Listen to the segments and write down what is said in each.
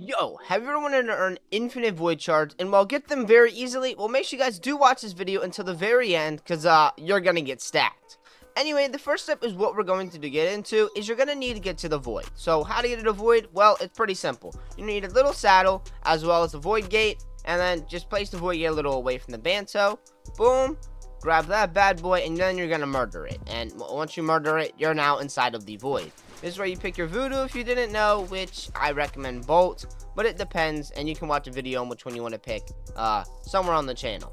Yo, have you ever wanted to earn infinite void shards and get them very easily? Well, make sure you guys do watch this video until the very end because you're gonna get stacked. Anyway, the first step is what we're going to get into is you're gonna need to get to the void. So how to get to the void? Well, it's pretty simple. You need a little saddle as well as a void gate, and then just place the void gate a little away from the banto. Boom. Grab that bad boy, and then you're gonna murder it. And once you murder it, you're now inside of the void. This is where you pick your voodoo if you didn't know, which I recommend bolt, but it depends, and you can watch a video on which one you want to pick somewhere on the channel.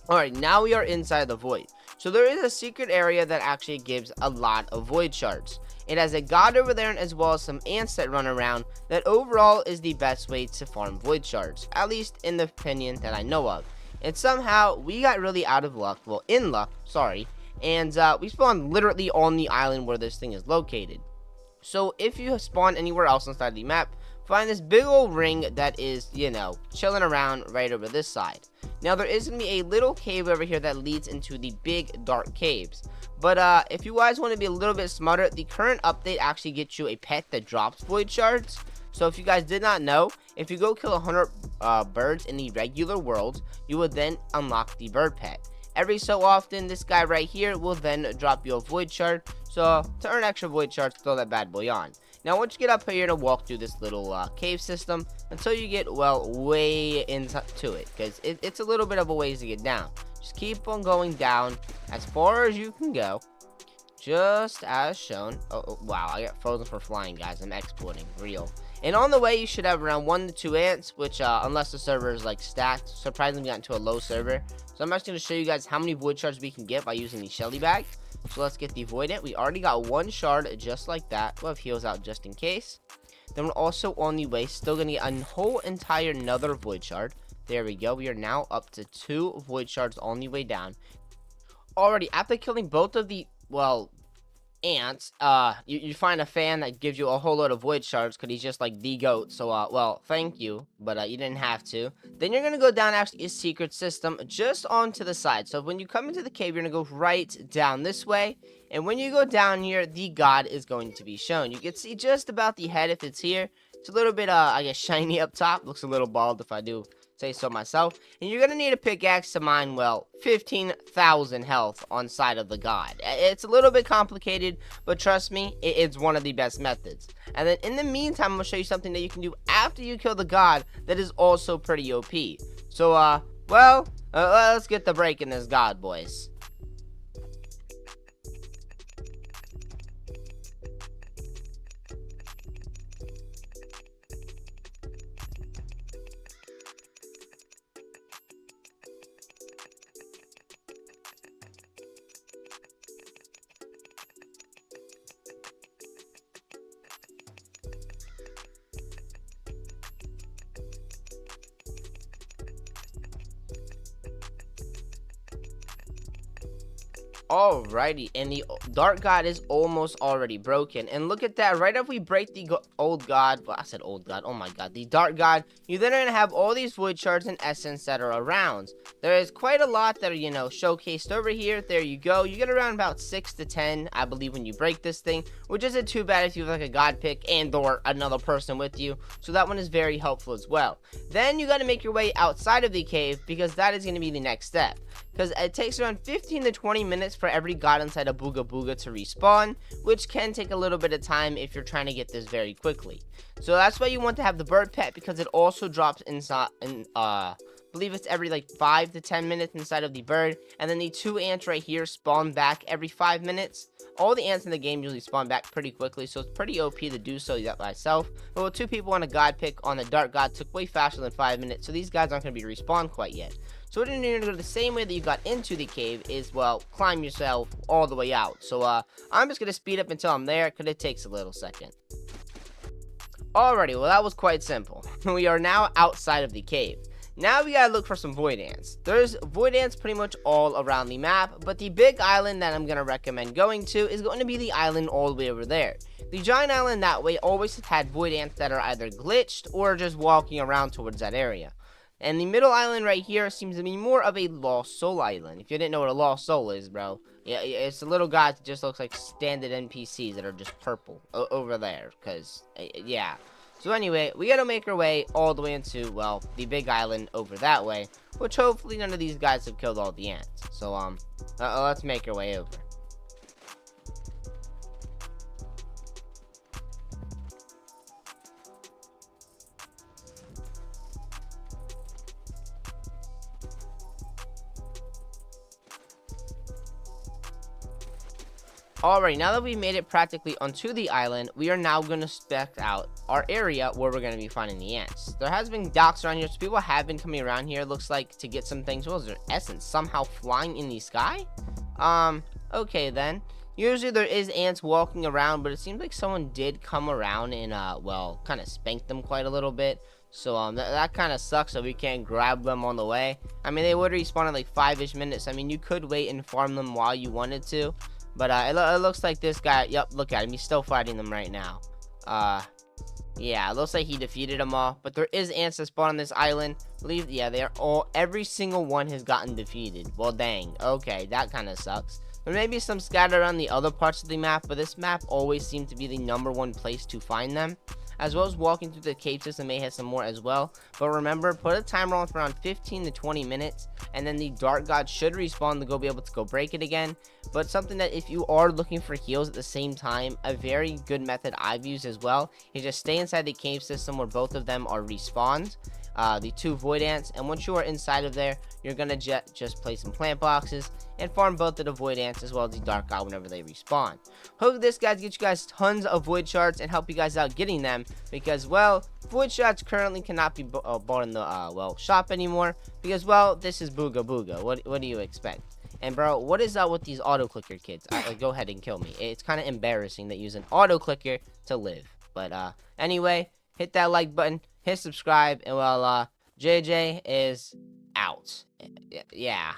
Alright, now we are inside the void. So there is a secret area that actually gives a lot of void shards. It has a god over there, and as well as some ants that run around. That overall is the best way to farm void shards, at least in the opinion that I know of. And somehow we got really out of luck, well, in luck, sorry, and we spawned literally on the island where this thing is located. So if you spawn anywhere else inside the map, find this big old ring that is, chilling around right over this side. Now there is going to be a little cave over here that leads into the big dark caves. But if you guys want to be a little bit smarter, the current update actually gets you a pet that drops void shards. So if you guys did not know, if you go kill 100 birds in the regular world, you will then unlock the bird pet. Every so often, this guy right here will then drop you a void shard. So to earn extra void shards, throw that bad boy on. Now once you get up here to walk through this little cave system until you get, well, way into it. Because it's a little bit of a ways to get down. Just keep on going down as far as you can go. Just as shown. Oh, wow, I got frozen for flying, guys. I'm exporting. Real. And on the way, you should have around 1 to 2 ants, which, unless the server is, like, stacked, surprisingly we got into a low server. So I'm actually going to show you guys how many void shards we can get by using the Shelly bag. So let's get the void ant. We already got 1 shard just like that. We'll have heals out just in case. Then we're also on the way, still going to get a whole entire another void shard. There we go. We are now up to 2 void shards on the way down. Already, after killing both of the, well, ants, you find a fan that gives you a whole load of void shards because he's just like the goat. So well, thank you, but you didn't have to. Then you're gonna go down actually a secret system just onto the side. So when you come into the cave, you're gonna go right down this way, and when you go down here, the god is going to be shown. You can see just about the head if it's here. It's a little bit I guess shiny up top, looks a little bald if I do say so myself. And you're gonna need a pickaxe to mine, well, 15,000 health on side of the god. It's a little bit complicated, but trust me, it's one of the best methods. And then in the meantime, I'm gonna show you something that you can do after you kill the god that is also pretty OP. So let's get the break in this god, boys. Alrighty, and the dark god is almost already broken. And look at that, right after we break the old god, well, I said old god, oh my god, the dark god, you then are going to have all these void shards and essence that are around. There is quite a lot that are, showcased over here. There you go. You get around about 6 to 10, I believe, when you break this thing, which isn't too bad if you have like a god pick and or another person with you. So that one is very helpful as well. Then you got to make your way outside of the cave because that is going to be the next step. Because it takes around 15 to 20 minutes for every god inside of Booga Booga to respawn, which can take a little bit of time if you're trying to get this very quickly. So that's why you want to have the bird pet, because it also drops inside, I believe it's every like 5 to 10 minutes inside of the bird. And then the 2 ants right here spawn back every 5 minutes. All the ants in the game usually spawn back pretty quickly, so it's pretty OP to do so myself. But with 2 people on a god pick on the dark god took way faster than 5 minutes, so these guys aren't going to be respawned quite yet. So what you're going to do the same way that you got into the cave is, well, climb yourself all the way out. So I'm just going to speed up until I'm there, because it takes a little second. Alrighty, well that was quite simple. We are now outside of the cave. Now we gotta look for some void ants. There's void ants pretty much all around the map, but the big island that I'm gonna recommend going to is going to be the island all the way over there. The giant island that way always had void ants that are either glitched or just walking around towards that area. And the middle island right here seems to be more of a lost soul island. If you didn't know what a lost soul is, bro, yeah, it's a little guy that just looks like standard NPCs that are just purple over there. Because, yeah. So anyway, we gotta make our way all the way into, well, the big island over that way, which hopefully none of these guys have killed all the ants. So, let's make our way over. Alright, now that we've made it practically onto the island, we are now going to spec out our area where we're going to be finding the ants. There has been docks around here, so people have been coming around here, looks like, to get some things. What was their essence? Somehow flying in the sky? Okay then. Usually there is ants walking around, but it seems like someone did come around and, well, kind of spank them quite a little bit. So, that kind of sucks, so we can't grab them on the way. I mean, they would respawn in like 5-ish minutes. I mean, you could wait and farm them while you wanted to. But it looks like this guy, yep, look at him, he's still fighting them right now. Yeah, it looks like he defeated them all. But there is ants that spawn on this island. Yeah, they are every single one has gotten defeated. Well, dang, okay, that kind of sucks. There may be some scattered around the other parts of the map, but this map always seemed to be the #1 place to find them. As well as walking through the cave system may have some more as well. But remember, put a timer on for around 15 to 20 minutes, and then the dark god should respawn to go be able to go break it again. But something that if you are looking for heals at the same time, a very good method I've used as well is just stay inside the cave system where both of them are respawned. The 2 void ants, and once you are inside of there, you're gonna just place some plant boxes and farm both of the void ants as well as the dark god whenever they respawn. Hope this guys get you guys tons of void shards and help you guys out getting them, because well, void shards currently cannot be bought in the well, shop anymore, because well, this is Booga Booga. What do you expect? And bro, what is up with these auto clicker kids? Go ahead and kill me. It's kind of embarrassing that you use an auto clicker to live. But anyway, hit that like button, hit subscribe, and well, JJ is out. Yeah.